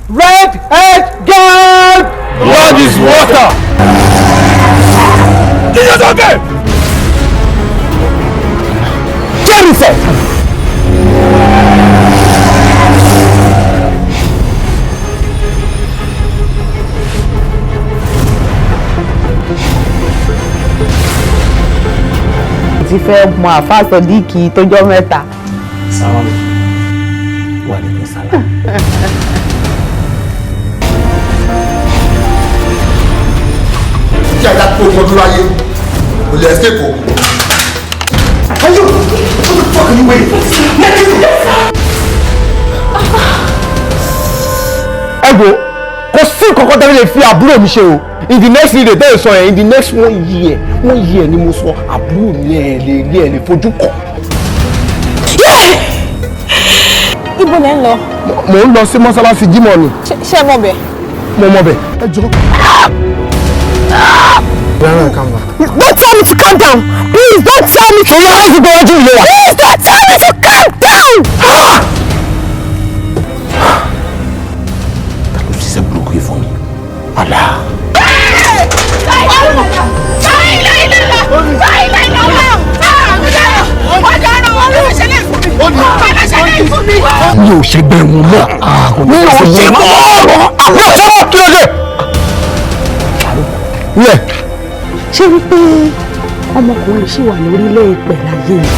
Red-head gang! Blood is water! Kí ló sọ bẹ́ẹ̀? Jennifer! ti fẹ́ mọ àfáàsọ díìkì tọjọ́ mẹ́ta. Sáwọn wà nínú sálà. Tí a dá kó ojú ayé, kò lè escape o. Ayọ̀, what the fuck are you waiting for? Ẹ̀gbọ́n, kò sí kankan tẹ́lẹ̀ lè fi àbúrò mi ṣe o. In the next day tẹ́lẹ̀ sọ yẹn, in the next 1 year ni mo sọ àbúrò mi ẹ̀ lè fojú kàn. Ibo lẹ ń lọ? Mò ń lọ sí mọ́sálásí Jímọ̀ ni. Ṣé ẹ mọ̀ bẹ̀? Mo mọ̀ bẹ̀. Ẹ jọ. Calm down. Don't tell me to calm down! Please don't tell me to... Ṣọlá láti gbọ́ ọjọ́ ìlú wa. Please don't tell me to calm down! Ta ló ṣiṣẹ́ burúkú yìí fún mi? Àlá. Mi ò ṣègbè wọn mọ́. Mi ò ṣègbè wọn mọ́. Àwọn ọ̀sán kí ló dé? ṣé wípé ọmọkùnrin ṣì wà lórílẹ̀ èpè láyé ni.